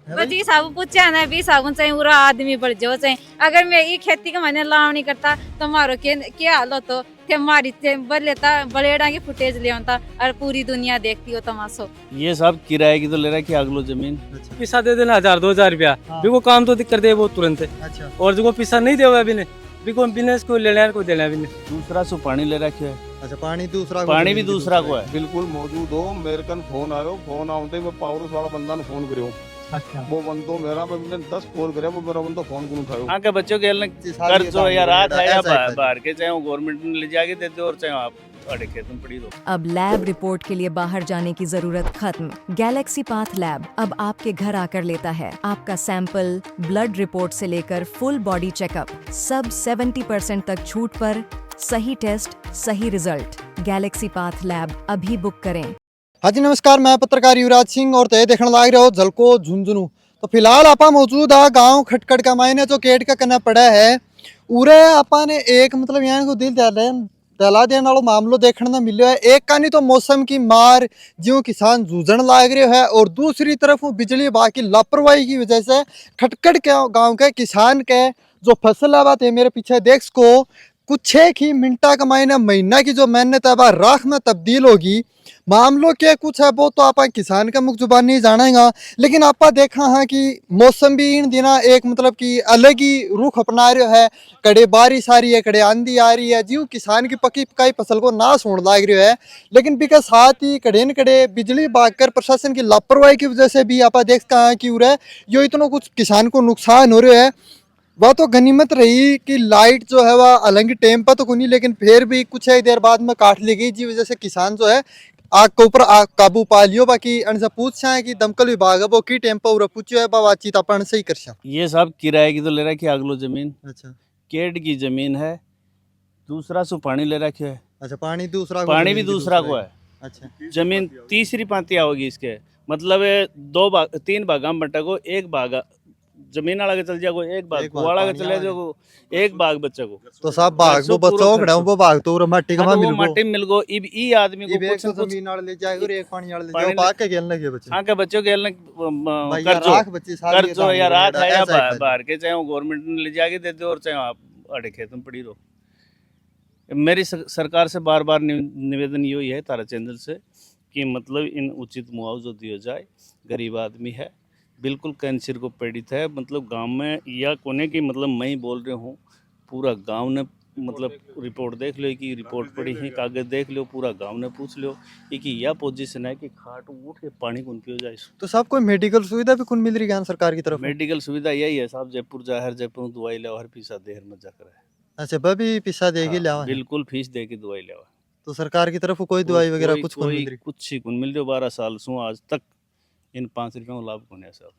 बजी साबु पूछा ना भी साबुन चाहिए पूरा आदमी बढ़ जो चाहिए अगर मैं ये खेती का मैंने लाव नहीं करता तो मारो के हाल तो थे मारी थे बल लेता बलेड़ा की फुटेज ले आता और पूरी दुनिया देखती हो तमाशो। ये सब किराए की तो ले रहा है कि अगलो जमीन पैसा दे देना 1000-2000 रुपया भी को काम तो दिक्कत दे वो तुरंत है। अच्छा और जो पैसा नहीं देगा अभी ने भी को बिजनेस को लेना को देना अभी ने दूसरा सु पानी ले रखे है। अच्छा पानी दूसरा पानी भी दूसरा को है। बिल्कुल मौजूद हो मेरे कन फोन आयो फोन आते मैं पावर वाला बंदा ने फोन करियो अच्छा वो बंदो मेरा मैंने 10 कॉल करे वो मेरा बंदा फोन को उठायो यहाँ के बच्चों के कर्ज हो या रात है या बाहर के चाहे गवर्नमेंट ने ले जाके देते हो और चाहे आप अड़े खेत में पड़ी दो। अब लैब रिपोर्ट के लिए बाहर जाने की जरूरत खत्म। गैलेक्सी पाथ लैब अब आपके घर आकर लेता है आपका सैंपल, ब्लड रिपोर्ट से लेकर फुल बॉडी चेकअप, सब 70% तक छूट पर। सही टेस्ट, सही रिजल्ट। गैलेक्सी पाथ लैब अभी बुक करें। हाँ जी नमस्कार, मैं पत्रकार युवराज सिंह और तय देखने लाग रहे हो झलको झुंझुनू। तो फिलहाल आपा मौजूद है गांव खटखट का मायने जो गेट का करना पड़ा है उरे आपा ने एक मतलब यहाँ को दिल दहला देने वाला मामलो देखने को मिलो है। एक का नहीं तो मौसम की मार जो किसान जूझन लाग रहे है और दूसरी तरफ वो बिजली विभाग की लापरवाही की वजह से खटखट के गाँव के किसान के जो फसल आबाद है मेरे पीछे देख को कुछ ही मिनटा का महीना की जो मेहनत है वह राख में तब्दील होगी। मामलों के कुछ है वो तो आप किसान का मुख जुबान नहीं जानेगा, लेकिन आप देखा है कि मौसम भी इन दिना एक मतलब कि अलग ही रुख अपना रहा है। कड़े बारिश आ रही है, कड़े आंधी आ रही है, जी किसान की पकी पकाई फसल को नाश होने लग रहा है। लेकिन बिका साथ ही कड़े न कड़े बिजली बाकर प्रशासन की लापरवाही की वजह से भी आप देखता है कि उरे यो इतना कुछ किसान को नुकसान हो रहा है। वह तो गनीमत रही कि लाइट जो है वह हालांकि टाइम पर तो कोई नहीं, लेकिन फिर भी कुछ ही देर बाद में काट ली गई, जी वजह से किसान जो है आग के ऊपर काबू पा लियो। बाकी अनसे पूछ है कि दमकल विभाग है वो की टाइम पर पूछो है बातचीत अपन से ही कर सकते। ये सब किराए की तो ले रखी है अगलो जमीन। अच्छा केड की जमीन है। दूसरा सु पानी ले रखे है। अच्छा पानी दूसरा पानी भी दूसरा को है। अच्छा जमीन तीसरी पातिया होगी इसके मतलब 3 भागा में बटा को 1 भागा जमीन वाला के चल जाएगा, 1 भाग वाला के चले जाओ, 1 भाग बच्चे को तो सब भाग वो बच्चों खड़ा वो भाग तो माटी का मिल गो माटी मिल गो ई आदमी को कुछ जमीन वाले ले जाएगा और एक पानी वाले ले जाओ पाक के खेलने के बच्चे। हां के बच्चों खेलने कर जो या रात है या बाहर के चाहे गवर्नमेंट ने ले जाके देते और चाहे आप अड़े खेत में पड़ी रहो। मेरी सरकार से बार-बार निवेदन यही है तारा चैनल से कि मतलब इन उचित मुआवजा दिया जाए। गरीब आदमी है, बिल्कुल कैंसर को पीड़ित है। मतलब गांव में या कोने की मतलब मैं ही बोल रहा हूँ, पूरा गांव ने मतलब रिपोर्ट देख लो कि रिपोर्ट पड़ी है, कागज देख लो, पूरा गांव ने पूछ लो कि यह पोजीशन है कि खाट उठ के पानी कौन पियो जाए। तो सब कोई मेडिकल सुविधा भी कौन मिल रही है सरकार की तरफ? मेडिकल सुविधा यही है साहब, जयपुर जा हर जयपुर दवाई ले हर फीसा देर में जाकर है। अच्छा वह भी पैसा देगी लिया बिल्कुल फीस दे के दवाई ले। तो सरकार की तरफ कोई दवाई वगैरह कुछ कौन मिल रही? कुछ ही कौन मिल रही। 12 साल से आज तक इन 5 रुपये में लाभ कौन है साहब,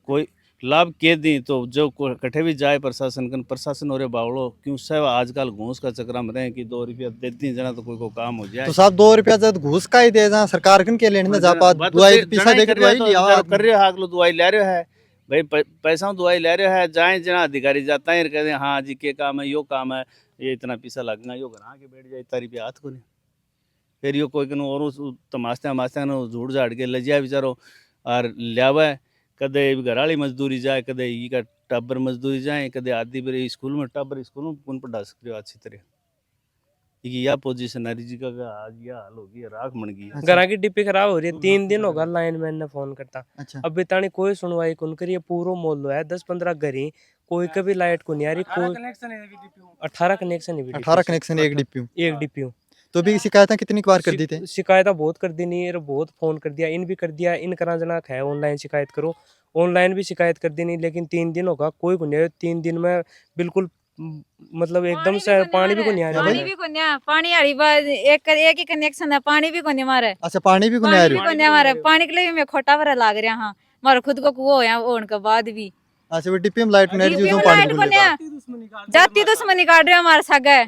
कोई लाभ के दी तो जो कटे भी जाए प्रशासन और बावड़ो क्यों सब आजकल घूस का चक्कर में रहे कि 2 रुपया देती जना तो कोई को काम हो जाए। तो साहब 2 रुपया जब घूस का ही दे जा सरकार कन के लेने जा पा दवाई पैसा दे के दवाई लिया कर रहे हो हागलो दवाई ले रहे है भाई पैसा दवाई ले रहे है जाए जना अधिकारी जाता है कहते हैं हाँ जी के काम है यो काम है ये इतना पैसा लगना यो घर आके बैठ जाए इतना रुपया हाथ को नहीं फिर यो कोई और तमाशा मास्ता झूठ झाड़ के ले जाए बेचारो और लियावा कदे घराली मजदूरी जाए कदे ई का टब्बर मजदूरी जाए कदे आदि बेरे स्कूल में टब्बर स्कूल में कौन पढ़ा सकते हो अच्छी तरह यह पोजीशन है जी का आज यह हाल होगी राख बन गई। घर की डिब्बी खराब हो रही है, 3 दिन होगा लाइनमैन ने फोन करता। अच्छा अब बेतानी कोई सुनवाई कौन करिए, पूरा मोहल्लो है 10-15 घर ही कोई कभी लाइट को नहीं आ रही। कोई 18 कनेक्शन है, 18 कनेक्शन एक डिप्यू तो भी शिकायतें कितनी बार कर दी थे? शिकायत बहुत कर दी नहीं, बहुत फोन कर दिया, इन भी कर दिया, इन करा जना है ऑनलाइन शिकायत करो, ऑनलाइन भी शिकायत कर दी नहीं। लेकिन 3 दिन होगा कोई को नहीं, 3 दिन में बिल्कुल मतलब एकदम से पानी भी को नहीं आ रहा। पानी भी को नहीं, पानी आ रही एक ही कनेक्शन है, पानी भी को नहीं मारे। अच्छा पानी भी को नहीं आ रही? पानी के लिए मैं खोटा भरा लाग रहा हाँ मारो खुद को कुओ है होने के बाद भी। अच्छा वो डिपियम लाइट नहीं रही जो पानी को जाती दुश्मनी काट रहे हमारे सगे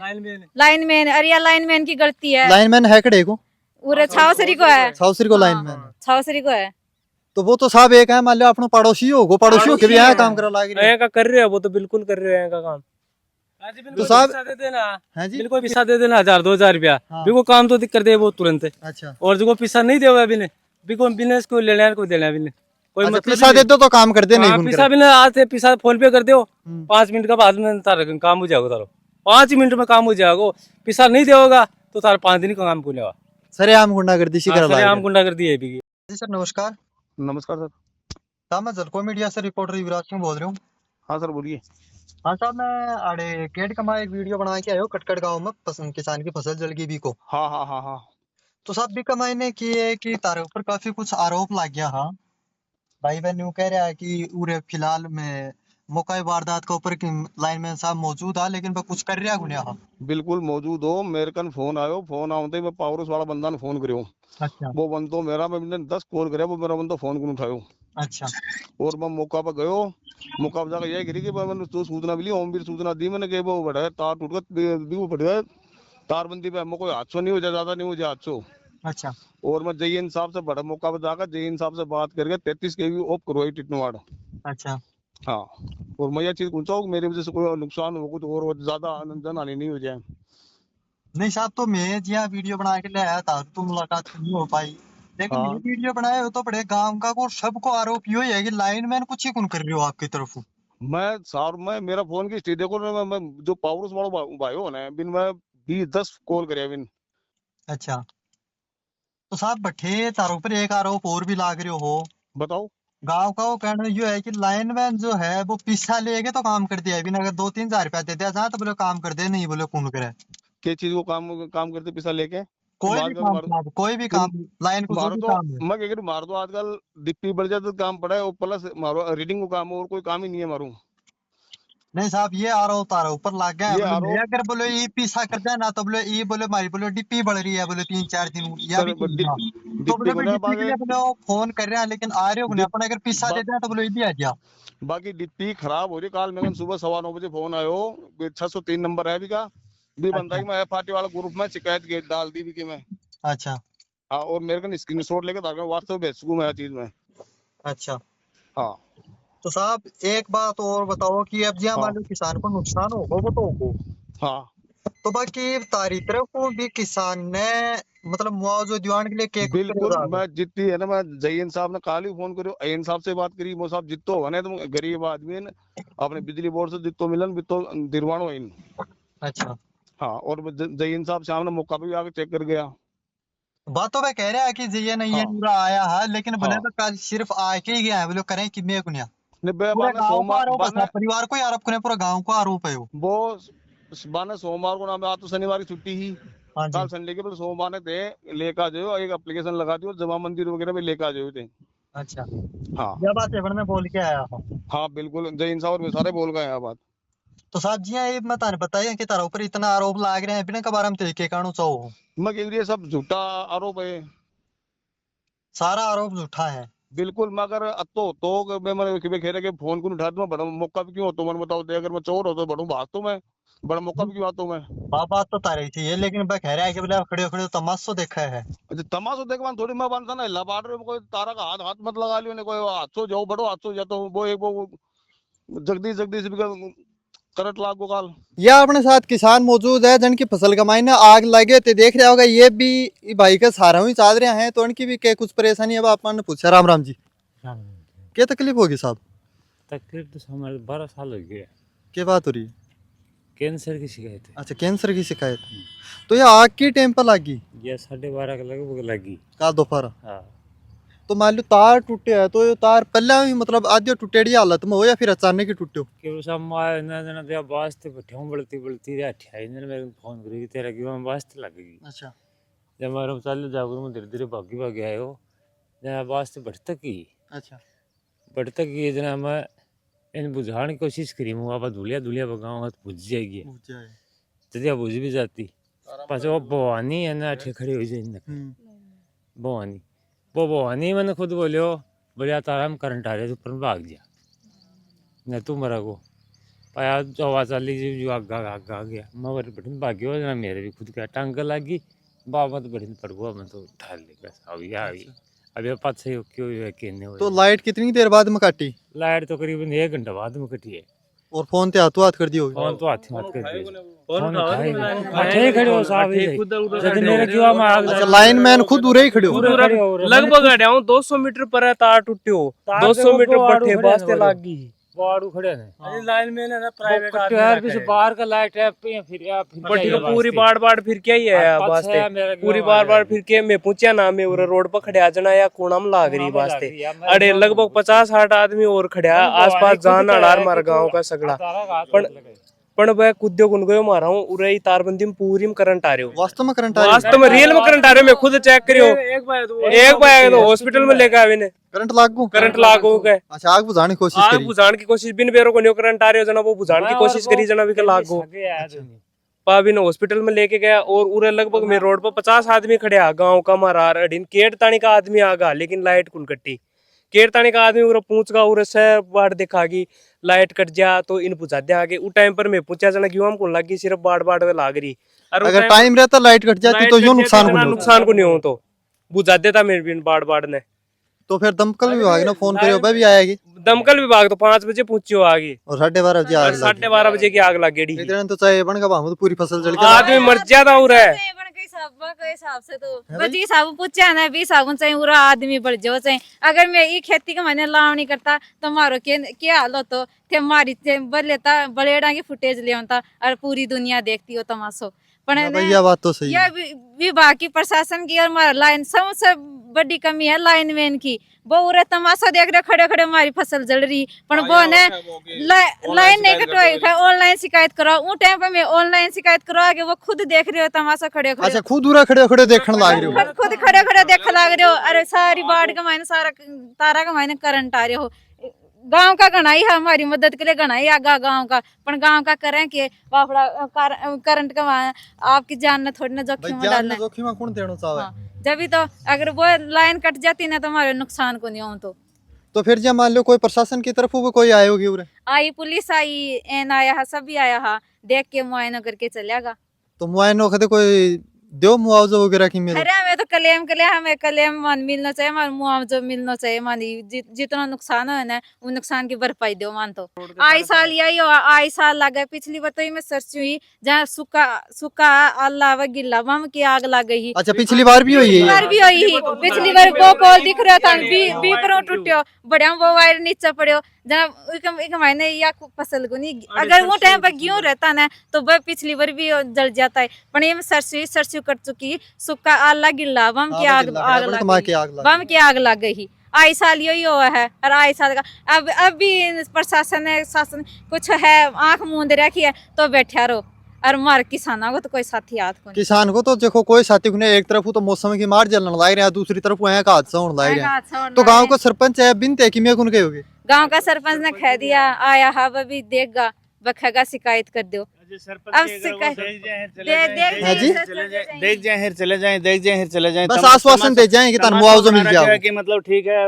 लाइनमैन। अरे लाइनमैन की गलती है। लाइनमैन है कड़े को पूरे छावसरी को है, छावसरी को लाइनमैन छावसरी को है। तो वो तो साहब एक है मान लो अपना पड़ोसी हो पड़ोसियों के भी यहाँ काम करा लाग रही है कर रहे हैं, वो तो बिल्कुल कर रहे हैं का काम। तो साहब दे देना है जी बिल्कुल पैसा दे देना 1000-2000 रुपया भी को काम तो कर दे वो तुरंत है। अच्छा और जो पैसा नहीं देगा अभी ने भी को बिजनेस को लेना को देना अभी ने कोई अच्छा, मतलब पैसा दे दो तो काम कर दे नहीं पैसा भी ना आते, पैसा फोन पे कर दो, 5 मिनट का बाद में तारा काम हो जाएगा, तारो 5 मिनट में काम हो जाएगा। पैसा नहीं देगा तो तारा 5 दिन का काम को लेगा। सरे आम गुंडागर्दी शिकार सर आम गुंडा कर दिए भी। जी सर नमस्कार। नमस्कार सर। साहब मैं जलको मीडिया से रिपोर्टर युवराज सिंह बोल रहा हूँ। हाँ सर बोलिए। हाँ साहब मैं आड़े केट कमा एक वीडियो बना के आयो कटकट गांव में किसान की फसल जल गई भी को। हाँ हाँ हाँ हाँ। तो साहब भी कमाई ने की है कि तारे ऊपर काफी कुछ आरोप लग गया। हाँ भाई बहन यूं कह रहा है कि पूरे फिलहाल में मौका वारदात के ऊपर की लाइन में साहब मौजूद है लेकिन वह कुछ कर रहा गुनिया। हाँ बिल्कुल मौजूद हो। मेरे कन फोन आयो, फोन आते ही मैं पावरस वाला बंदा ने फोन करियो। अच्छा वो बंदो मेरा, मैं 10 कॉल करे, वो मेरा बंदो फोन को उठायो। अच्छा और मैं मौका पर गयो। मौका पर जाकर यही गिरी कि मैंने तो सूचना मिली, ओम भी सूचना दी मैंने कि वो बढ़ा तार टूट गया, पड़ गया तारबंदी पे। कोई हादसा नहीं हो जाए, ज्यादा नहीं हो जाए हादसो। अच्छा और मैं जयन साहब से बड़ा मौका पर जाकर जयन साहब से बात करके 33 केवी ऑफ करवाई टिटनवाड़। अच्छा हाँ। और मैं ये चीज पूछा हूँ मेरी वजह से कोई नुकसान हो, कुछ और ज्यादा जन हानि नहीं हो जाए। नहीं साहब तो मैं जिया वीडियो बना के ले आया था तो मुलाकात नहीं हो पाई लेकिन ये हाँ वीडियो बनाए हो तो बड़े गांव का को सबको आरोप यो ही है कि लाइनमैन कुछ ही कौन कर रहे हो आपकी तरफ। मैं सार मैं मेरा फोन की स्थिति देखो ना, मैं जो पावरस वाला भाई हो ना बिन मैं 20-10 कॉल करे बिन। अच्छा तो साहब बठे तारों पर एक आरोप और भी लाग रहे हो। बताओ। गांव का वो कहना यो है कि लाइनमैन जो है वो पैसा लेके तो काम कर दिया है बिना अगर 2-3 हजार रुपया दे दिया जाए तो बोले काम कर दे नहीं बोले कौन करे। किस चीज को काम काम करते पैसा लेके? तुम कोई भी आजकल काम मारो, साहब कोई भी तुम काम लाइन को जो मारो भी तो काम है। मैं क्या करूं, मार दो आजकल डिप्टी बढ़ जाए तो काम पड़ा है, और प्लस मारो रीडिंग को काम, और कोई काम ही नहीं है मारू। नहीं साहब ये आरोप तारा ऊपर लाग गया है ये बोले मैं आरोप अगर बोले ये पीसा कर दे ना तो बोले ये बोले मारी बोले डिप्टी बढ़ रही है बोले 3-4 दिन या भी चल रहा। तो डिप्टी बोले को मैं ना डिप्टी के बागे लिए बोले वो फोन कर रहे हैं लेकिन आ रहे हो नहीं डिप, अपन अगर पीसा बा, दे दे तो बोले ये भी आ गया। बाकी डिप्टी खराब हो रही। काल मैं सुबह 9:15 बजे फोन आयो, 603 नंबर है भी का भी बनता है अच्छा कि मैं पार्टी वाला ग्रुप में शिकायत डाल दी भी कि मैं। अच्छा हाँ, और मेरे को स्क्रीनशॉट लेके व्हाट्सएप भेज सकूं मैं चीज में। अच्छा हाँ तो साहब एक बात और बताओ कि अब जी मान हाँ लो किसान को नुकसान होगा वो तो होगा हाँ। तो बाकी तारी तरफ को भी किसान ने मतलब मुआवजा दिवान के लिए क्या कुछ बिल्कुल करेगा आगे? मैं जितनी है ना, मैं जयन साहब ने काल ही फोन करो, अयन साहब से बात करी, वो साहब जितो हो ना तुम गरीब आदमी है ना, अपने बिजली बोर्ड से जितो मिलन बितो दिलवानो इन। अच्छा हाँ, और जयन साहब शाम ने मौका पे भी आके चेक कर गया। बातों पे कह रहा है कि ये नहीं है हाँ पूरा आया है लेकिन बोले हाँ। तो कल सिर्फ आके ही गया है बोले करें कि मैं कुनिया निब्बे पूरे बाने गांव को सोमवार आरोप है बाने साहब परिवार को ही आरोप करें पूरा गांव को आरोप है वो। वो बाने सोमवार को ना, आज तो शनिवार की छुट्टी ही, हाँ कल जी संडे के, सोमवार ने थे लेकर आ जाओ, एक एप्लीकेशन लगा दियो, जमा मंदिर वगैरह भी लेकर आ जाओ थे। अच्छा हाँ यह बात सेवन में बोल के आया हूँ। हाँ बिल्कुल, जयन साहब और मैं सारे बोल गए हैं बात। तो साहब जी ये मैं ताने बताइए कि तारा ऊपर इतना आरोप लाग रहे हैं बिना के बारे में तरीके कानू चाहो मैं कह रही है सब झूठा आरोप है। सारा आरोप झूठा है। बिल्कुल, मगर तो मैं खेरे के फोन को उठा दूं, बड़ा मौका भी क्यों हो तो मन बताओ दे, अगर मैं चोर हो तो बड़ू भाग तो मैं, बड़ा मौका भी क्यों आता हूं मैं। बात तो तारी थी ये लेकिन वह कह रहा है कि बोले खड़े खड़े तमाशो देखा है। अच्छा, तमाशो देख मान थोड़ी मैं बनता ना, हिला बाड़ रहे हो, कोई तारा का हाथ हाथ मत लगा लियो ने, कोई हाथ सो जाओ, बड़ो हाथ सो जाता हूं, वो एक वो जगदीश जगदीश भी करंट लाग गो काल। या अपने साथ किसान मौजूद है जिनकी फसल कमाई ने आग लगे तो देख रहा होगा ये भी ई भाई का सहारा ही चाल रहे हैं तो उनकी भी क्या कुछ परेशानी है आपने पूछा। राम राम जी क्या तकलीफ होगी साहब? तकलीफ तो हमारे 12 साल हो गया। क्या बात हो रही है? कैंसर की शिकायत है। अच्छा कैंसर की शिकायत। तो ये आग की टाइम पर लगी यह 12:30 के लगभग लगी। कल दोपहर। हाँ, तो मान लो तार टूटे है तो ये तार पहले ही मतलब आधी टूटेड़ी हालत में हो या फिर अचानक ही टूटे हो? कि वो सब मार ना ना दिया वास्ते बैठे बढ़ती बढ़ती रहा अठाई ने मेरे को फोन करी तेरा कि मैं वास्ते लगेगी। अच्छा जब मैं चल जाकर मैं धीरे धीरे भागी आए हो जना वास्ते बढ़ता की अच्छा जना मैं इन बुझाने की कोशिश करी हूँ। आप धुलिया धुलिया भगाऊंगा तो बुझ जाएगी। जदिया बुझ भी जाती बस वो भवानी है ना अठे खड़ी हो जाए भवानी वो भवानी मैंने खुद बोलियो बढ़िया तारा में करंट आ रहा ऊपर में भाग गया न तू मरा को पाया चौवा चाली जो आगा गया मैं बठिन भाग गया जना मेरे भी खुद का टांग लगी बाबा तो बठिन पड़ गया मैं तो उठा ले अभी आ गई अभी पाँच सही क्यों कहने तो लाइट कितनी देर बाद में काटी? लाइट तो करीबन 1 घंटा बाद में कटी है। और फोन ते हाथों हाथ कर दी होगी। फोन तो हाथ कर दिया, फोन उठाए अठे खड़े हो साहब जद मेरे जुआ में आग अच्छा लाइनमैन खुद उरे ही खड़े हो। लगभग हड्याऊं 200 मीटर पर तार टूटियो 200 मीटर बट्ठे बास्ते लाग गई बाड़ू खड़े ने लाइन में ना प्राइवेट यार पीछे बाहर का लाइट है फिर बट्टी को पूरी बाड़ फिर क्या ही है वास्ते पूरी बाड़ फिर के मैं पूछया ना मैं उरे रोड पर खड़े आ जना या कोना में लाग रही वास्ते अरे लगभग 50-60 आदमी और खड़या आसपास जान अड़ार मार गांव का सगड़ा पण वह कुद्यो गुन गयो मारा हूं उरे ही तारबंदी में पूरी में करंट आ रहा वास्तव में करंट आ रही है? वास्तव में रियल में करंट आ रहा मैं खुद चेक करियो एक बार तो हॉस्पिटल में लेके आवे ने करंट लागू के अच्छा आग बुझाने की कोशिश आग करी। बुझाने की कोशिश बिन बेरो को न्यो करंट आ रहा जना वो बुझाने की कोशिश करी जना भी के लागू पाबी ने हॉस्पिटल में लेके गया और उरे लगभग मेरे रोड पर 50 आदमी खड़े आ गांव का मारा अडिन केट तानी का आदमी आगा लेकिन लाइट कुन कट्टी केर तानी का आदमी उरे पूछ का उरे से बाड़ दिखागी लाइट कट जा तो इन बुझा दे आगे उ टाइम पर मैं पूछा जना क्यों हमको लगी सिर्फ बाड़ वे लाग रही अगर टाइम रहता लाइट कट जाती तो यूं नुकसान को नहीं हो तो बुझा देता मेरे बिन बाड़ ने तो फिर दमकल विभाग ने फोन करियो भाई भी आएगी। दमकल विभाग तो 5 बजे पहुंचियो आगे और 12:30 बजे आग लगी। 12:30 बजे की आग लग गई इधर तो चाहे बन का भाव तो पूरी फसल जल के आदमी मर जाता हो रहा है हिसाब से तो बजी साहब पूछा ना भी साबुन चाहिए पूरा आदमी बढ़ जाओ चाहिए अगर मैं ये खेती का मैंने लाव नहीं करता तो मारो के हाल हो तो थे मारी थे बलेता बलेड़ा की फुटेज ले आता और पूरी दुनिया देखती हो तमाशो पर यह बात तो सही है। विभाग की प्रशासन की और हमारा लाइन सबसे बड़ी कमी है लाइनमैन की वो उरे तमाशा देख रहे खड़े खड़े हमारी फसल जल रही पर वो ने लाइन नहीं कटवाई ऑनलाइन शिकायत कराओ उ टाइम पे मैं ऑनलाइन शिकायत कराओ आगे वो खुद देख रहे हो तमाशा खड़े खड़े। अच्छा खुद उरा खड़े खड़े देखने लाग रहे हो खुद खड़े खड़े देख लाग रहे हो अरे सारी बाढ़ का मायने सारा तारा का मायने करंट आ रहे हो गांव का गणाई है हमारी मदद के लिए गणाई आगा गांव का पर गांव का करें कि वापड़ा करंट का आपकी जान ने थोड़ी ना जोखिम में डालना है जोखिम कौन देना चाहे जब तो अगर वो लाइन कट जाती ना तो हमारे नुकसान को नहीं हो तो फिर जब मान लो कोई प्रशासन की तरफ वो कोई आए होगी उरे आई पुलिस आई एन आया है सभी आया है देख के मुआयना करके चलेगा तो मुआयना खदे कोई दो मुआवजा वगैरह की मिले। अरे हमें तो क्लेम के लिए हमें क्लेम मान मिलना चाहिए मान मुआवजा मिलना चाहिए मान जितना नुकसान है ना वो नुकसान की भरपाई दो मान तो आई साल यही हो आई साल लगा पिछली बार तो ही मैं सर्च हुई जहाँ सूखा अल्लाह व गिल्ला वम की आग लग गई। अच्छा पिछली बार भी हुई है पिछली बार वो कॉल दिख रहा था बी पर टूटियो बढ़िया वो वायर नीचे पड़ियो जहाँ महीने या फसल को नहीं अगर वो टाइम पर गेहूं रहता ना तो वह पिछली बार भी जल जाता है पर ये सरसों कर चुकी सूखा आला गिल्ला बम की आग लग गई आई साल यही हुआ है और आई साल का अब भी प्रशासन है शासन कुछ है आंख मूंद रखी है तो बैठा रहो और मार किसानों को तो कोई साथी हाथ को किसान को तो देखो कोई साथी को एक तरफ तो मौसम की मार जलन लाग रहे हैं दूसरी तरफ वहाँ का हादसा होने लाग रहे हैं तो गांव का सरपंच है बिन तय किमिया कौन कहोगे गांव का सरपंच ने कह दिया आया हा वो भी देगा बखेगा शिकायत कर दो अब देख जाए चले जाए बस आश्वासन दे जाए कि मुआवजा मिल जाएगा कि मतलब ठीक है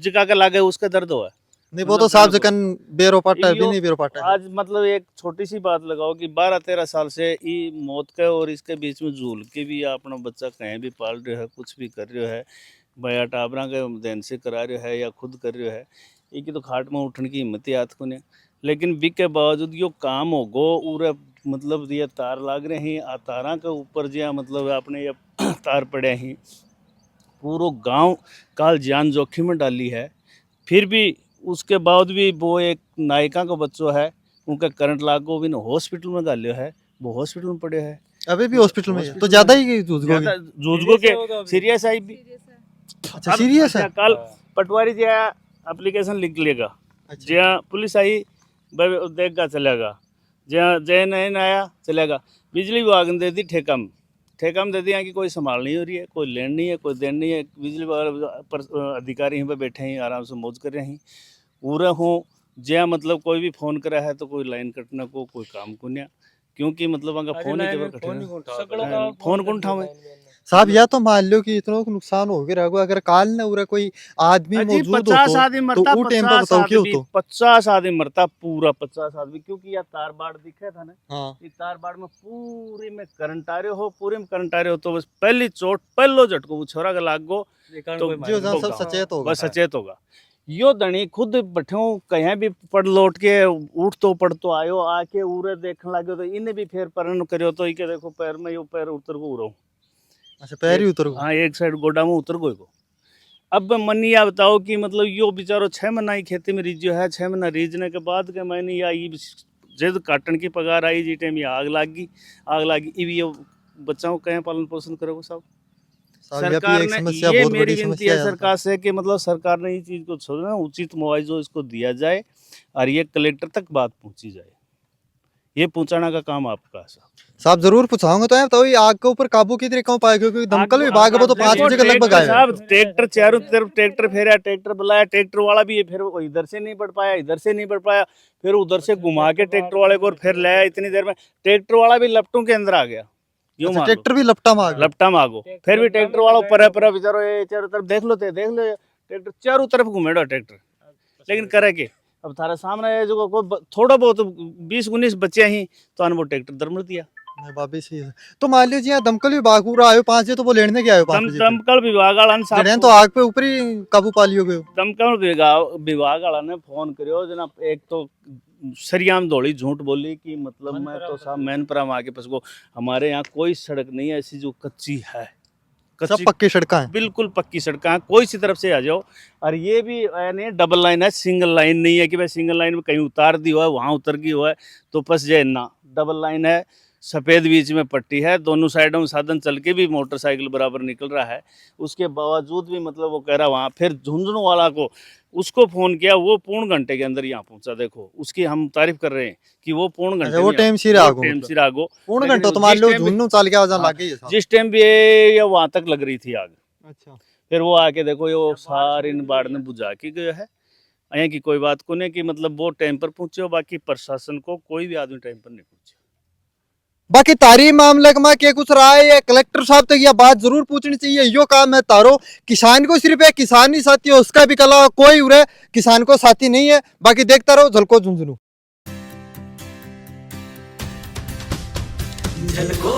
जिका का लागे उसका दर्द हुआ नहीं वो तो साहब जकन बेरोपाटा भी नहीं बेरोपाटा आज मतलब एक छोटी सी बात लगाओ कि 12-13 साल से ई मौत के और इसके बीच में झूल के भी अपना बच्चा कहीं भी पाल रहे है कुछ भी कर रहे है भैया टाबरा के देन से करा रहे है या खुद कर रहे है ये तो खाट में उठने की हिम्मत याद को नहीं लेकिन बिक के बावजूद यो काम हो गो उरे मतलब ये तार लाग रहे हैं तारा के ऊपर जो मतलब अपने ये तार पड़े हैं पूरा गांव काल जान जोखिम में डाली है फिर भी उसके बाद भी वो एक नायिका का बच्चों है उनका करंट लागो भी हॉस्पिटल में डालियो है वो हॉस्पिटल में पड़े है अभी भी हॉस्पिटल में तो ज्यादा ही जूझगो के सीरियस आई भी अच्छा सीरियस है कल पटवारी जी एप्लीकेशन लिख लेगा जहाँ पुलिस आई देगा चलेगा जहाँ जय नहीं आया चलेगा बिजली विभाग ने दे दी ठेका में दे दिया कि कोई संभाल नहीं हो रही है कोई लेन नहीं है कोई देन नहीं है बिजली विभाग अधिकारी यहाँ पे बैठे हैं आराम से मौज कर रहे हैं पूरा हूँ जहाँ मतलब कोई भी फोन करा है तो कोई लाइन कटने को कोई काम को नहीं क्योंकि मतलब अगर फोन ही फोन कौन उठावे साहब या तो मान लो कि इतना नुकसान हो गया अगर काल ने उरा कोई आदमी मौजूद हो तो वो टाइम पे बताओ क्यों तो 50 आदमी मरता पूरा 50 आदमी क्योंकि यार तार बाड़ दिखे था ना हाँ ये तार बाड़ में पूरी में करंट आ रहे हो तो बस पहली चोट पहलो झटको वो छोरा का लाग गो तो जो सब सचेत होगा बस सचेत होगा यो धनी खुद बैठो कहीं भी पढ़ लौट के उठ तो पढ़ तो आयो आके उरे देखने लगे तो इन्हें भी फिर परन करो तो इके देखो पैर में यो पैर उतर को उरो। अच्छा पैर ही उतर गो। हाँ एक साइड गोडा में उतर गई को। अब मनी या बताओ कि मतलब यो बेचारो 6 महीना ही खेती में रीजो है, 6 महीना रीजने के बाद के मैंने या जब काटन की पगार आई जी टाइम आग लागी इवी यो बच्चाओं कहीं पालन पोषण करोगे साहब। सरकार एक ने समस्या ये बहुत मेरी बड़ी विनती समस्या है है सरकार से कि मतलब सरकार ने इस चीज को छोड़ना उचित मुआवजा इसको दिया जाए और ये कलेक्टर तक बात पहुंची जाए, ये पहुंचाने का काम आपका है साहब। साहब जरूर पूछाऊंगा तो तो ये आग के ऊपर काबू की तरीका पाए क्योंकि दमकल विभाग वो तो 5 बजे के लगभग आया। साहब ट्रैक्टर चारों तरफ ट्रैक्टर फेरा, ट्रैक्टर बुलाया, ट्रैक्टर वाला भी फिर इधर से नहीं बढ़ पाया, इधर से नहीं बढ़ पाया, फिर उधर से घुमा के ट्रैक्टर वाले को फिर लाया। इतनी देर में ट्रैक्टर वाला भी लपटों के अंदर आ गया। अच्छा, ट्रैक्टर भी लपटा मांगो फिर भी ट्रैक्टर वाला पर बेचारो ये चारों तरफ देख लो ट्रैक्टर चारों तरफ घूमेड़ा ट्रैक्टर, लेकिन करे के अब थारा सामने जो थोड़ा बहुत 20-19 बच्चे ही तो अन वो ट्रैक्टर दरमड़ दिया। बाबी सही है। तो मान लीजिए यहाँ दमकल विभाग पूरा आयो 5 बजे तो वो लेने के आयो 5 बजे दमकल विभाग वाला जड़ें तो आग पे ऊपर ही काबू पा लियो गयो। दमकल विभाग वाला ने फोन करियो जना एक तो सरियाम दौड़ी झूठ बोली कि मतलब मैं तो साहब मैनपुरा में आके फंस गो। हमारे यहाँ कोई सड़क नहीं है ऐसी जो कच्ची है, सब पक्की सड़कें हैं, बिल्कुल पक्की सड़कें हैं, कोई सी तरफ से आ जाओ। और ये भी यानी डबल लाइन है, सिंगल लाइन नहीं है कि भाई सिंगल लाइन में कहीं उतार दी हुआ है वहाँ उतर गई हुआ है तो फंस जाए ना। डबल लाइन है, सफ़ेद बीच में पट्टी है, दोनों साइडों में साधन चल के भी मोटरसाइकिल बराबर निकल रहा है, उसके बावजूद भी मतलब वो कह रहा वहाँ। फिर झुंझुनू वाला को उसको फ़ोन किया, वो पूर्ण घंटे के अंदर यहाँ पहुँचा। देखो उसकी हम तारीफ कर रहे हैं कि वो पूर्ण घंटे वो टाइम सिर आगो पूर्ण घंटा तो मान लो झुन्नू चाल के आवाज लग गई है जिस टाइम भी ये वहाँ तक लग रही थी आग। अच्छा फिर वो आके देखो ये सारी इन बाढ़ ने बुझा के गया है। यहाँ की कोई बात को नहीं कि मतलब वो टाइम पर पहुँचे, बाकी प्रशासन को कोई भी आदमी टाइम पर नहीं पहुँचे। बाकी तारी मामले में क्या कुछ रहा है ये कलेक्टर साहब तक यह बात जरूर पूछनी चाहिए। यो काम है तारो किसान को सिर्फ एक किसान ही साथी है, उसका भी कला कोई उरे किसान को साथी नहीं है। बाकी देखता रहो झलको झुंझुनू। झलको